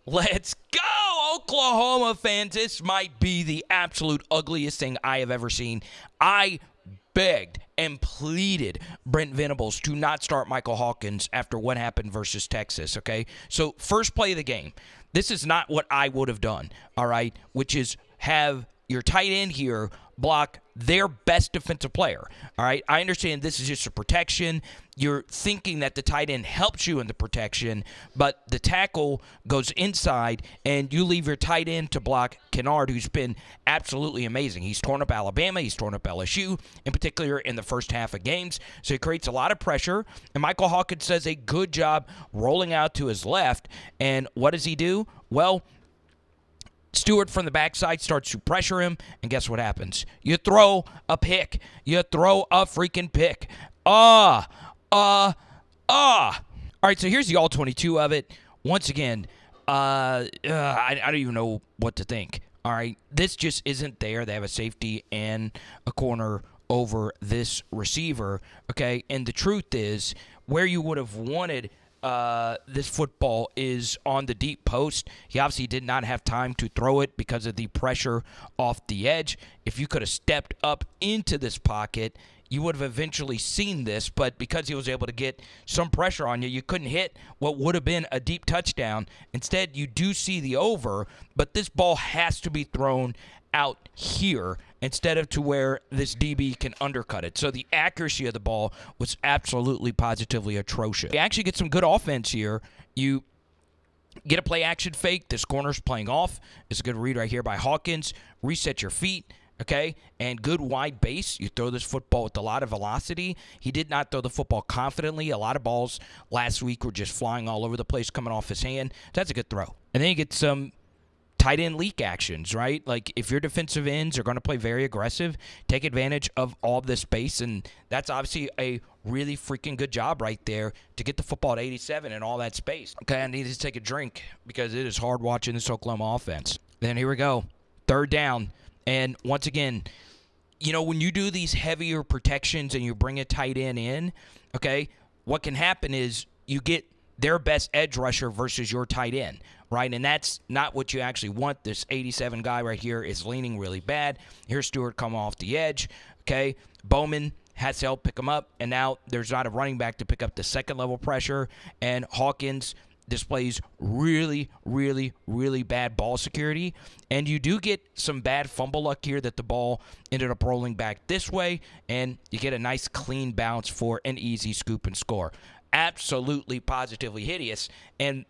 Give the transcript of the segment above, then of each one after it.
Let's go, Oklahoma fans. This might be the absolute ugliest thing I have ever seen. I begged and pleaded Brent Venables to not start Michael Hawkins after what happened versus Texas, okay? So first play of the game. This is not what I would have done, all right, which is have your tight end here block their best defensive player, all right? I understand this is just a protection. You're thinking that the tight end helps you in the protection, but the tackle goes inside, and you leave your tight end to block Kennard, who's been absolutely amazing. He's torn up Alabama. He's torn up LSU, in particular in the first half of games. So he creates a lot of pressure, and Michael Hawkins does a good job rolling out to his left. And what does he do? Well, Stewart from the backside starts to pressure him, and guess what happens? You throw a pick. You throw a freaking pick. All right, so here's the all-22 of it. Once again, I don't even know what to think. All right, this just isn't there. They have a safety and a corner over this receiver, okay? And the truth is, where you would have wanted this football is on the deep post. He obviously did not have time to throw it because of the pressure off the edge. If you could have stepped up into this pocket, you would have eventually seen this, but because he was able to get some pressure on you, you couldn't hit what would have been a deep touchdown. Instead, you do see the over, but this ball has to be thrown out here instead of to where this DB can undercut it. So the accuracy of the ball was absolutely positively atrocious. You actually get some good offense here. You get a play action fake. This corner's playing off. It's a good read right here by Hawkins. Reset your feet. Okay, and good wide base. You throw this football with a lot of velocity. He did not throw the football confidently. A lot of balls last week were just flying all over the place coming off his hand. That's a good throw. And then you get some tight end leak actions, right? Like if your defensive ends are going to play very aggressive, take advantage of all of this space, and that's obviously a really freaking good job right there to get the football at 87 and all that space. Okay, I need to take a drink because it is hard watching this Oklahoma offense. Then here we go. Third down. And once again, you know, when you do these heavier protections and you bring a tight end in, okay, what can happen is you get their best edge rusher versus your tight end, right? And that's not what you actually want. This 87 guy right here is leaning really bad. Here's Stewart coming off the edge, okay? Bowman has to help pick him up, and now there's not a running back to pick up the second-level pressure, and Hawkins displays really, really, really bad ball security. And you do get some bad fumble luck here that the ball ended up rolling back this way, and you get a nice clean bounce for an easy scoop and score. Absolutely, positively hideous, and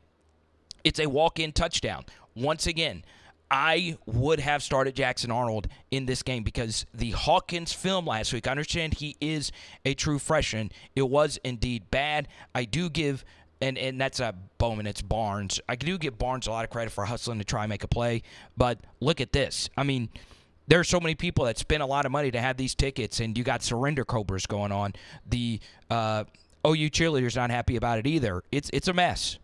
it's a walk-in touchdown. Once again, I would have started Jackson Arnold in this game because the Hawkins film last week, I understand he is a true freshman. It was indeed bad. I do give And that's a Bowman. It's Barnes. I do give Barnes a lot of credit for hustling to try and make a play. But look at this. I mean, there are so many people that spend a lot of money to have these tickets, and you got surrender cobras going on. The OU cheerleaders not happy about it either. It's a mess.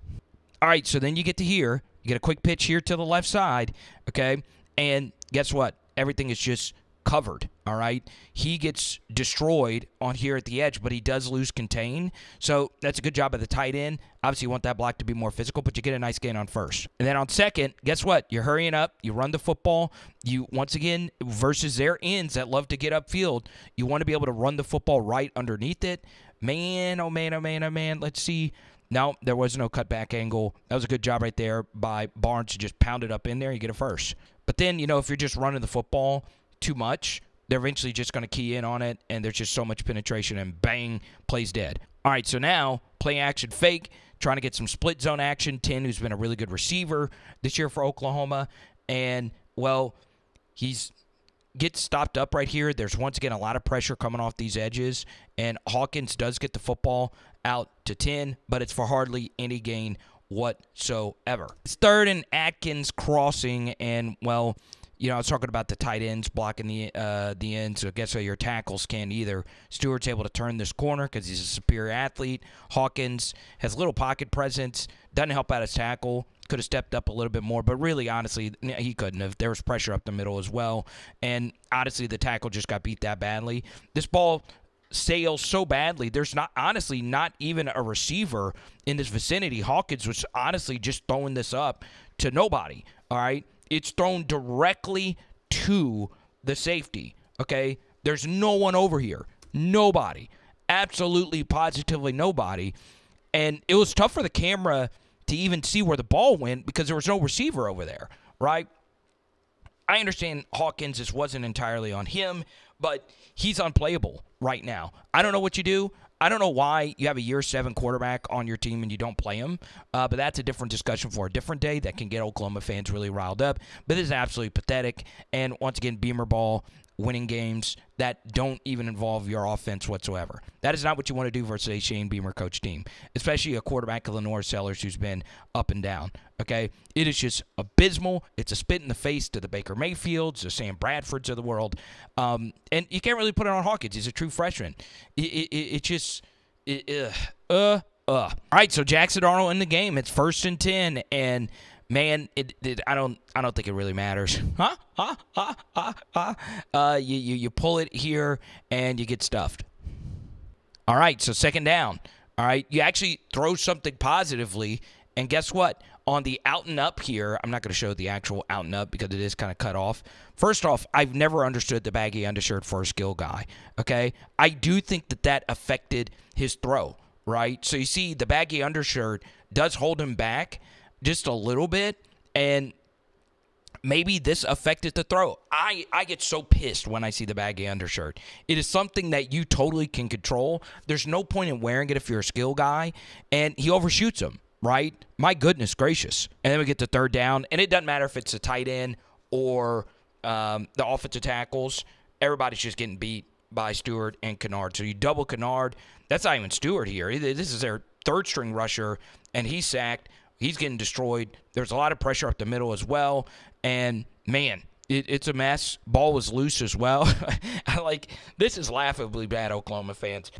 All right, so then you get to here. You get a quick pitch here to the left side, okay? And guess what? Everything is just covered, all right? He gets destroyed on here at the edge, but he does lose contain. So that's a good job of the tight end. Obviously, you want that block to be more physical, but you get a nice gain on first. And then on second, guess what? You're hurrying up. You run the football. You, once again, versus their ends that love to get upfield, you want to be able to run the football right underneath it. Man, oh, man, oh, man, oh, man. Let's see. No, there was no cutback angle. That was a good job right there by Barnes to just pound it up in there. You get a first. But then, you know, if you're just running the football too much, they're eventually just going to key in on it, and there's just so much penetration, and bang, plays dead. All right, so now play action fake, trying to get some split zone action. 10, who's been a really good receiver this year for Oklahoma, and, well, he's gets stopped up right here. There's once again a lot of pressure coming off these edges, and Hawkins does get the football out to 10, but it's for hardly any gain whatsoever. It's third and Atkins crossing, and, well, you know, I was talking about the tight ends blocking the end, so I guess your tackles can't either. Stewart's able to turn this corner because he's a superior athlete. Hawkins has little pocket presence, doesn't help out his tackle. Could have stepped up a little bit more, but really, honestly, he couldn't have. There was pressure up the middle as well, and honestly, the tackle just got beat that badly. This ball sail so badly. There's not, honestly, not even a receiver in this vicinity. Hawkins was honestly just throwing this up to nobody, all right? It's thrown directly to the safety, okay? There's no one over here. Nobody. Absolutely, positively nobody. And it was tough for the camera to even see where the ball went because there was no receiver over there, right? I understand Hawkins, this wasn't entirely on him, but he's unplayable right now. I don't know what you do. I don't know why you have a year 7 quarterback on your team and you don't play him, but that's a different discussion for a different day that can get Oklahoma fans really riled up. But this is absolutely pathetic. And once again, Beamer ball, winning games that don't even involve your offense whatsoever. That is not what you want to do versus a Shane Beamer coach team, especially a quarterback of Lenore Sellers who's been up and down, okay? It is just abysmal. It's a spit in the face to the Baker Mayfields, the Sam Bradfords of the world, and you can't really put it on Hawkins. He's a true freshman. All right, so Jackson Arnold in the game. It's 1st and 10, and man, I don't think it really matters. You pull it here and you get stuffed. All right, so 2nd down. All right, you actually throw something positively, and guess what? On the out and up here, I'm not going to show the actual out and up because it is kind of cut off. First off, I've never understood the baggy undershirt for a skill guy, okay? I do think that affected his throw, right? So you see the baggy undershirt does hold him back just a little bit, and maybe this affected the throw. I get so pissed when I see the baggy undershirt. It is something that you totally can control. There's no point in wearing it if you're a skill guy, and he overshoots him, right? My goodness gracious. And then we get to 3rd down, and it doesn't matter if it's a tight end or the offensive tackles. Everybody's just getting beat by Stewart and Kennard. So you double Kennard. That's not even Stewart here. This is their 3rd-string rusher, and he's sacked. He's getting destroyed. There's a lot of pressure up the middle as well. And, man, it's a mess. Ball was loose as well. This is laughably bad, Oklahoma fans.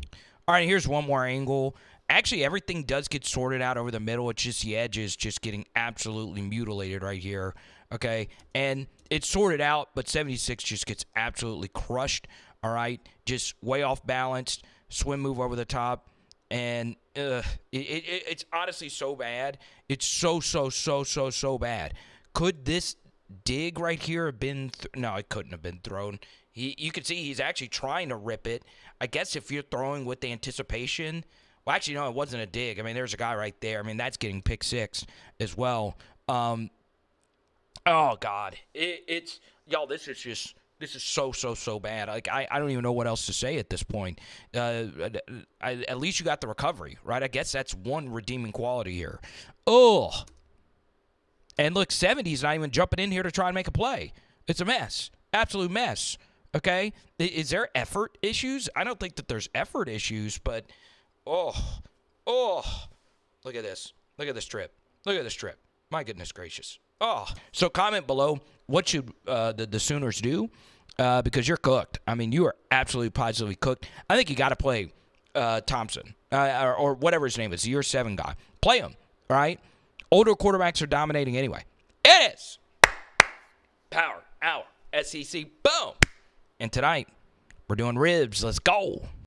All right, here's one more angle. Actually, everything does get sorted out over the middle. It's just the edges just getting absolutely mutilated right here, okay? And it's sorted out, but 76 just gets absolutely crushed, all right? Just way off balanced, swim move over the top. And it's honestly so bad. It's so bad. Could this dig right here have been no, it couldn't have been thrown. You can see he's actually trying to rip it. I guess if you're throwing with the anticipation. Well, actually, no, it wasn't a dig. I mean, there's a guy right there. I mean, that's getting pick 6 as well. Oh, God. Y'all, this is so bad. I don't even know what else to say at this point. At least you got the recovery, right? I guess that's one redeeming quality here. Oh. And look, 70's not even jumping in here to try and make a play. It's a mess. Absolute mess. Okay? Is there effort issues? I don't think that there's effort issues, but oh. Look at this. Look at this trip. Look at this trip. My goodness gracious. Oh. So comment below, what should the Sooners do? Because you're cooked. I mean, you are absolutely positively cooked. I think you got to play Thompson or whatever his name is, the year 7 guy. Play him, all right? Older quarterbacks are dominating anyway. It is Power Hour SEC. Boom. And tonight, we're doing ribs. Let's go.